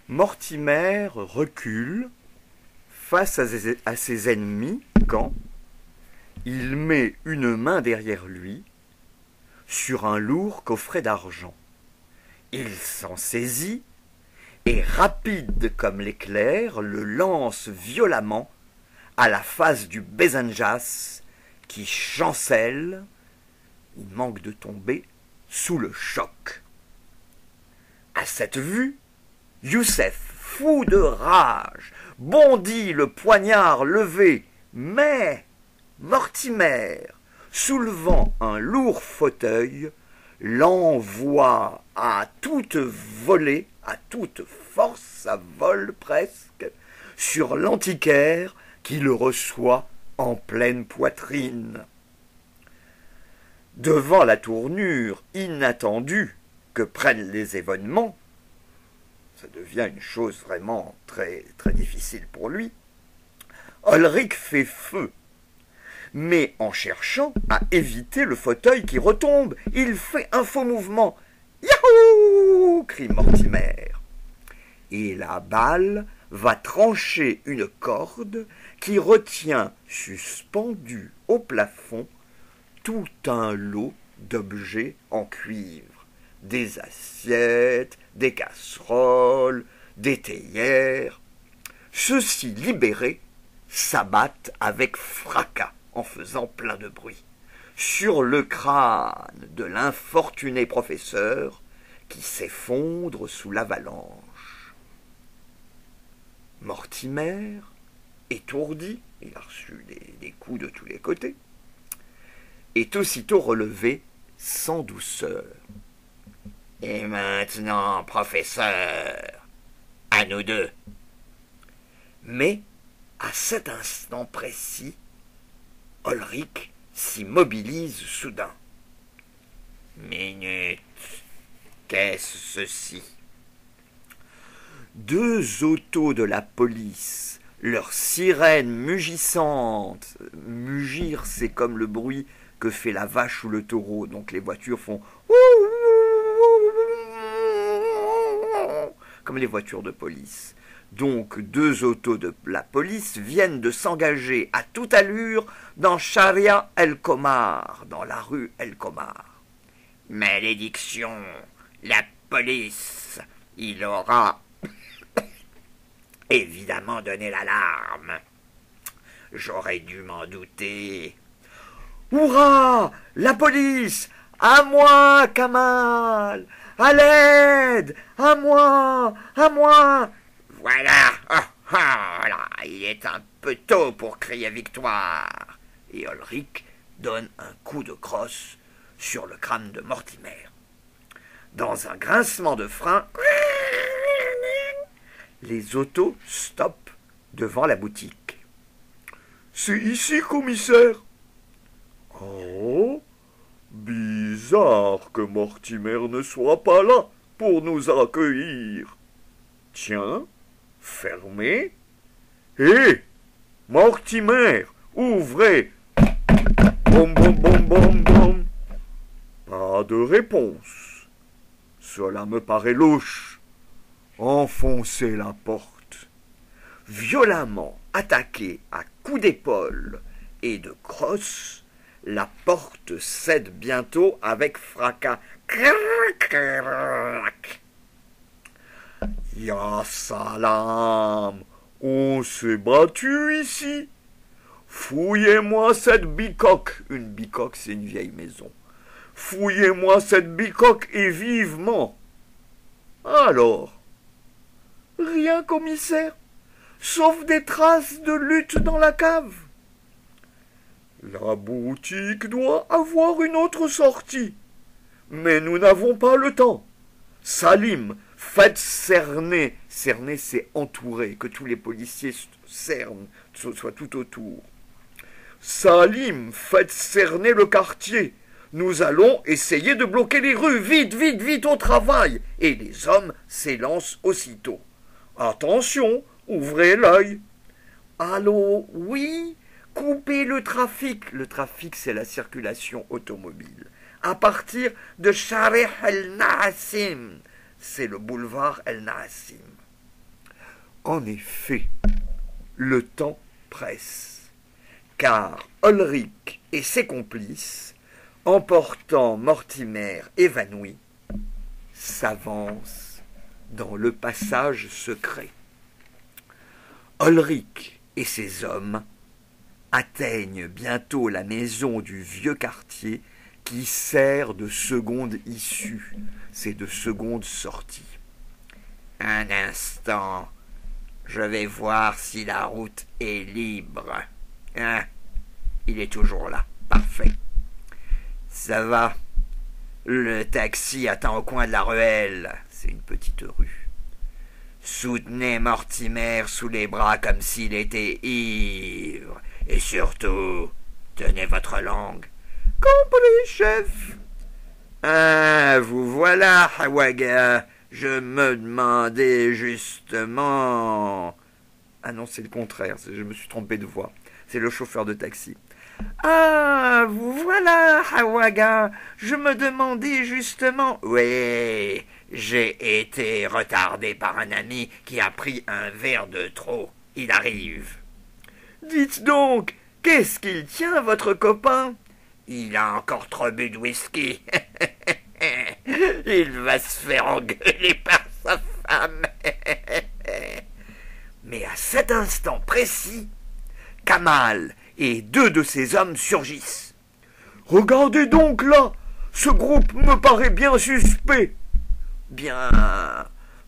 Mortimer recule face à ses ennemis quand il met une main derrière lui sur un lourd coffret d'argent. Il s'en saisit et, rapide comme l'éclair, le lance violemment à la face du Bézenjas qui chancelle. Il manque de tomber sous le choc. À cette vue, Youssef, fou de rage, bondit le poignard levé, mais Mortimer, soulevant un lourd fauteuil, l'envoie à toute volée, à toute force, à vol presque, sur l'antiquaire qui le reçoit en pleine poitrine. Devant la tournure inattendue que prennent les événements, ça devient une chose vraiment très, très difficile pour lui, Ulrich fait feu. Mais en cherchant à éviter le fauteuil qui retombe, il fait un faux mouvement. « Yahoo !» crie Mortimer. Et la balle va trancher une corde qui retient suspendu au plafond tout un lot d'objets en cuivre. Des assiettes, des casseroles, des théières. Ceux-ci libérés s'abattent avec fracas en faisant plein de bruit sur le crâne de l'infortuné professeur qui s'effondre sous l'avalanche. Mortimer, étourdi, il a reçu des coups de tous les côtés, est aussitôt relevé sans douceur. « Et maintenant, professeur, à nous deux. » Mais, à cet instant précis, Ulrich s'immobilise soudain. « Minute, qu'est-ce ceci ?» Deux autos de la police, leurs sirènes mugissantes. Mugir, c'est comme le bruit que fait la vache ou le taureau. Donc les voitures font comme les voitures de police. Donc deux autos de la police viennent de s'engager à toute allure dans Sharia El-Komar, dans la rue El-Komar. Malédiction, la police, il aura évidemment donné l'alarme. J'aurais dû m'en douter. Hourra! La police! À moi, Kamal! À l'aide! À moi! À moi! Voilà! Là, il est un peu tôt pour crier victoire. Et Ulrich donne un coup de crosse sur le crâne de Mortimer. Dans un grincement de frein, les autos stoppent devant la boutique. « C'est ici, commissaire !»« Oh, bizarre que Mortimer ne soit pas là pour nous accueillir. Tiens, fermez. Hé, Mortimer, ouvrez. Bom, bom, bom, bom, bom. Pas de réponse. Cela me paraît louche. Enfoncez la porte. » Violemment attaquée à coups d'épaule et de crosse, la porte cède bientôt avec fracas. Ya salam, on s'est battu ici. Fouillez-moi cette bicoque. Une bicoque, c'est une vieille maison. Fouillez-moi cette bicoque et vivement. Alors, rien, commissaire, sauf des traces de lutte dans la cave. La boutique doit avoir une autre sortie. Mais nous n'avons pas le temps. Salim, faites cerner. Cerner, c'est entourer, que tous les policiers cernent, soient tout autour. Salim, faites cerner le quartier. Nous allons essayer de bloquer les rues. Vite, vite, vite au travail. Et les hommes s'élancent aussitôt. Attention, ouvrez l'œil. Allô, oui? Coupez le trafic. Le trafic, c'est la circulation automobile. À partir de Sharih El-Na'asim. C'est le boulevard El-Na'asim. En effet, le temps presse, car Ulrich et ses complices, emportant Mortimer évanoui, s'avancent dans le passage secret. Ulrich et ses hommes atteignent bientôt la maison du vieux quartier qui sert de seconde issue, c'est de seconde sortie. Un instant, je vais voir si la route est libre. Hein? Il est toujours là, parfait. Ça va, le taxi attend au coin de la ruelle, c'est une petite rue. Soutenez Mortimer sous les bras comme s'il était ivre. Et surtout, tenez votre langue. Compris, chef. Ah, vous voilà, Hawaga. Je me demandais justement... Ah non, c'est le contraire, je me suis trompé de voix. C'est le chauffeur de taxi. Ah, vous voilà, Hawaga. Je me demandais justement... Oui, j'ai été retardé par un ami qui a pris un verre de trop. Il arrive. Dites donc, qu'est-ce qu'il tient, votre copain? Il a encore trop bu de whisky. Il va se faire engueuler par sa femme. Mais à cet instant précis, Kamal et deux de ses hommes surgissent. Regardez donc là, ce groupe me paraît bien suspect. Bien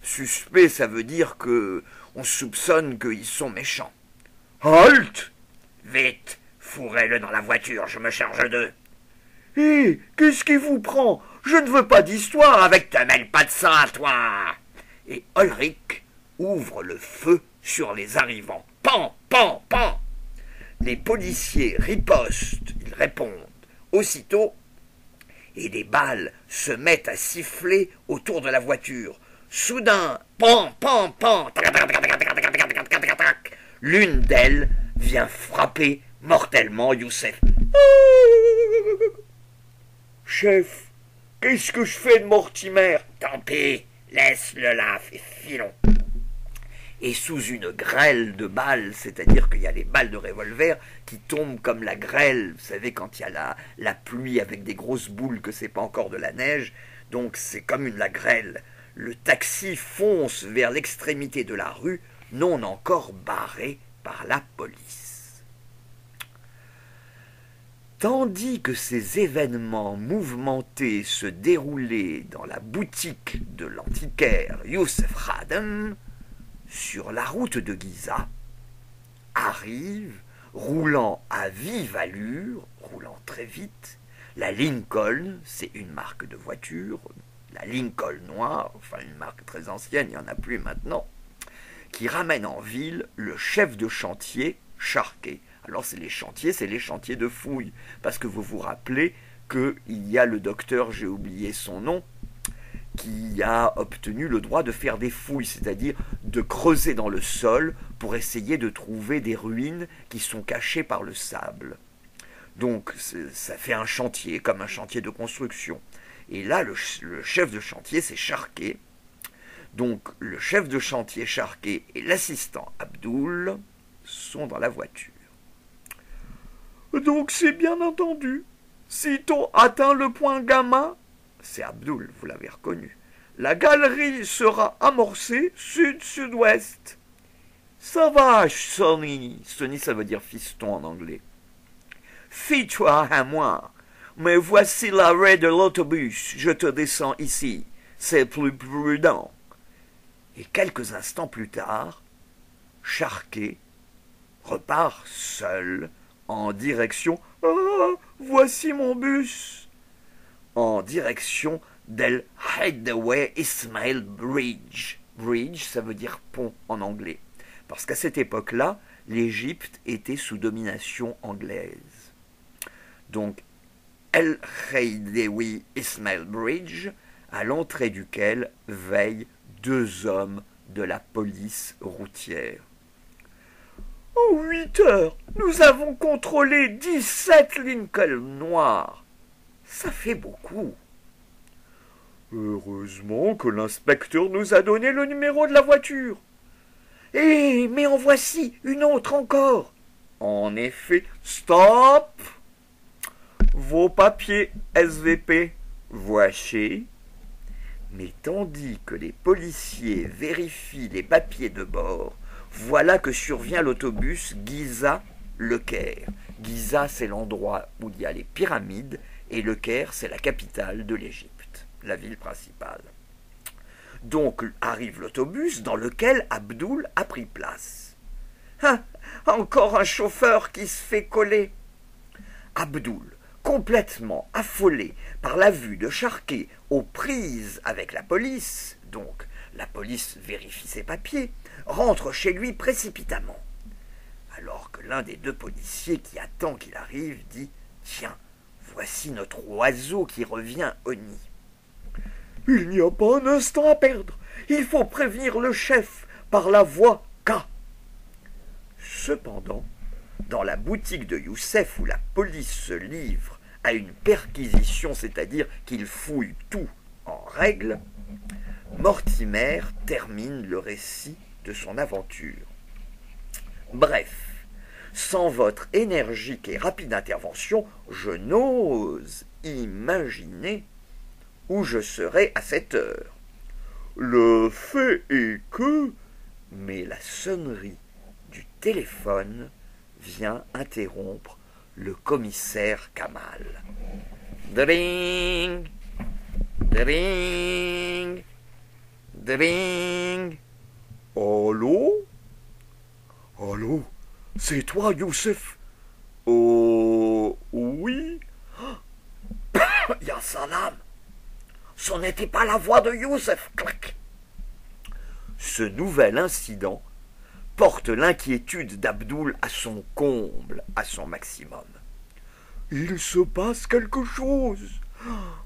suspect, ça veut dire que on soupçonne qu'ils sont méchants. Halte! Vite, fourrez-le dans la voiture, je me charge d'eux. Hé, qu'est-ce qui vous prend? Je ne veux pas d'histoire avec te mêle pas de ça, toi. Et Ulrich ouvre le feu sur les arrivants. Pan, pan, pan. Les policiers ripostent, ils répondent aussitôt, et des balles se mettent à siffler autour de la voiture. Soudain, pan, pan, pan, l'une d'elles vient frapper mortellement Youssef. Chef, qu'est-ce que je fais de Mortimer? Tant pis, laisse-le là, filons. Et sous une grêle de balles, c'est-à-dire qu'il y a les balles de revolver qui tombent comme la grêle, vous savez, quand il y a la pluie avec des grosses boules, que c'est pas encore de la neige, donc c'est comme la grêle. Le taxi fonce vers l'extrémité de la rue, non encore barré par la police. Tandis que ces événements mouvementés se déroulaient dans la boutique de l'antiquaire Youssef Radem, sur la route de Giza, arrive, roulant à vive allure, roulant très vite, la Lincoln, c'est une marque de voiture, la Lincoln noire, enfin une marque très ancienne, il n'y en a plus maintenant, qui ramène en ville le chef de chantier, Charquet. Alors c'est les chantiers de fouilles, parce que vous vous rappelez qu'il y a le docteur, j'ai oublié son nom, qui a obtenu le droit de faire des fouilles, c'est-à-dire de creuser dans le sol pour essayer de trouver des ruines qui sont cachées par le sable. Donc ça fait un chantier, comme un chantier de construction. Et là, le chef de chantier, c'est Charquet. Donc le chef de chantier Charquet et l'assistant Abdoul sont dans la voiture. Donc c'est bien entendu. Sitôt atteint le point gamma, c'est Abdoul, vous l'avez reconnu, la galerie sera amorcée sud-sud-ouest. Ça va, Sonny. Sonny, ça veut dire fiston en anglais. Fie-toi à moi. Mais voici l'arrêt de l'autobus. Je te descends ici. C'est plus prudent. Et quelques instants plus tard, Charquet repart seul en direction... Ah, voici mon bus. En direction d'El Hideaway Ismail Bridge. Bridge, ça veut dire pont en anglais. Parce qu'à cette époque-là, l'Égypte était sous domination anglaise. Donc, El Hideaway Ismail Bridge, à l'entrée duquel veillent deux hommes de la police routière. En 8 heures, nous avons contrôlé 17 Lincoln noirs. Ça fait beaucoup. Heureusement que l'inspecteur nous a donné le numéro de la voiture. Eh, mais en voici une autre encore. En effet, stop. Vos papiers, SVP, voici. Mais tandis que les policiers vérifient les papiers de bord, voilà que survient l'autobus Giza-Le Caire. Giza, c'est l'endroit où il y a les pyramides, et Le Caire, c'est la capitale de l'Égypte, la ville principale. Donc arrive l'autobus dans lequel Abdoul a pris place. Ah, encore un chauffeur qui se fait coller. Abdoul, complètement affolé par la vue de Charquet aux prises avec la police, donc la police vérifie ses papiers, rentre chez lui précipitamment. Alors que l'un des deux policiers qui attend qu'il arrive dit « Tiens, voici notre oiseau qui revient au nid. » Il n'y a pas un instant à perdre. Il faut prévenir le chef par la voie K. Cependant, dans la boutique de Youssef où la police se livre à une perquisition, c'est-à-dire qu'il fouille tout en règle, Mortimer termine le récit de son aventure. Bref, sans votre énergique et rapide intervention, je n'ose imaginer où je serai à cette heure. Le fait est que... Mais la sonnerie du téléphone vient interrompre le commissaire Kamal. Dring, dring, dring. Allô? Allô? C'est toi, Youssef? Oh, oui? Ya salam! Ce n'était pas la voix de Youssef, clac. Ce nouvel incident porte l'inquiétude d'Abdoul à son comble, à son maximum. Il se passe quelque chose.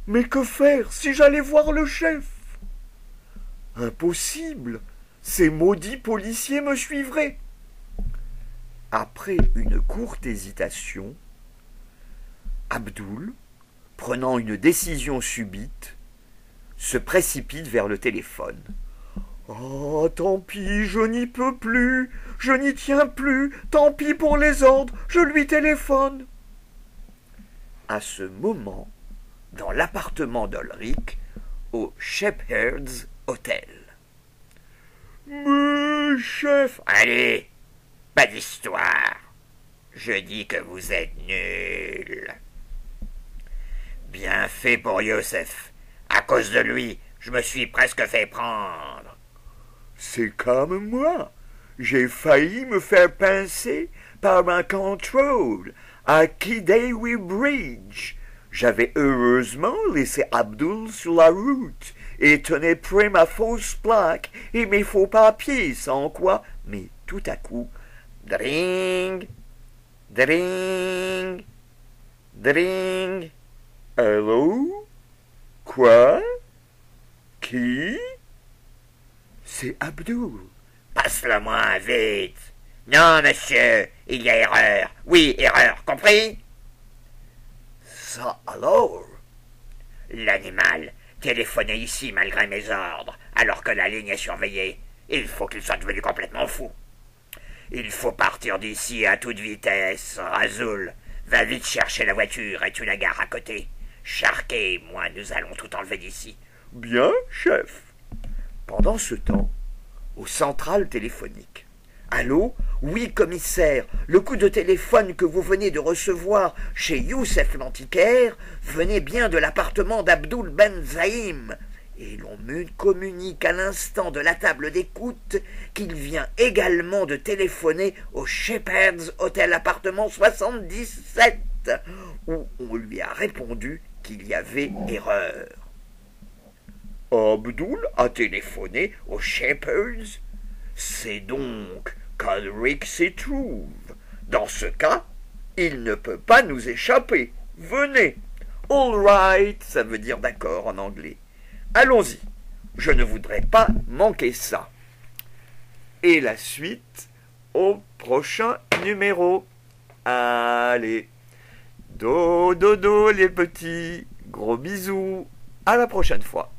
Mais que faire si j'allais voir le chef? Impossible. Ces maudits policiers me suivraient. Après une courte hésitation, Abdoul, prenant une décision subite, se précipite vers le téléphone. Oh, tant pis, je n'y peux plus, je n'y tiens plus, tant pis pour les ordres, je lui téléphone. À ce moment, dans l'appartement d'Ulrich, au Shepherd's Hotel. Mais chef... Allez, pas d'histoire. Je dis que vous êtes nul. Bien fait pour Youssef. À cause de lui, je me suis presque fait prendre. C'est comme moi. J'ai failli me faire pincer par un contrôle à Kidewi Bridge. J'avais heureusement laissé Abdoul sur la route et tenais prêt ma fausse plaque et mes faux papiers, sans quoi, mais tout à coup, Dring, dring, dring. Allô? Quoi? Qui? C'est Abdoul. Passe-le-moi vite. Non, monsieur, il y a erreur. Oui, erreur, compris? Ça alors? L'animal téléphonait ici malgré mes ordres, alors que la ligne est surveillée. Il faut qu'il soit devenu complètement fou. Il faut partir d'ici à toute vitesse. Razoul, va vite chercher la voiture et tu la gares à côté. Charquet et moi, nous allons tout enlever d'ici. Bien, chef. Pendant ce temps, aux centrales téléphoniques. Allô? Oui, commissaire, le coup de téléphone que vous venez de recevoir chez Youssef l'antiquaire venait bien de l'appartement d'Abdoul Ben Zaïm. Et l'on me communique à l'instant de la table d'écoute qu'il vient également de téléphoner au Shepherd's Hotel appartement 77, où on lui a répondu qu'il y avait erreur. Abdoul a téléphoné au Shepherd's? C'est donc qu'Ulrich s'y trouve. Dans ce cas, il ne peut pas nous échapper. Venez. All right, ça veut dire d'accord en anglais. Allons-y. Je ne voudrais pas manquer ça. Et la suite au prochain numéro. Allez. Do, do, do, les petits. Gros bisous. À la prochaine fois.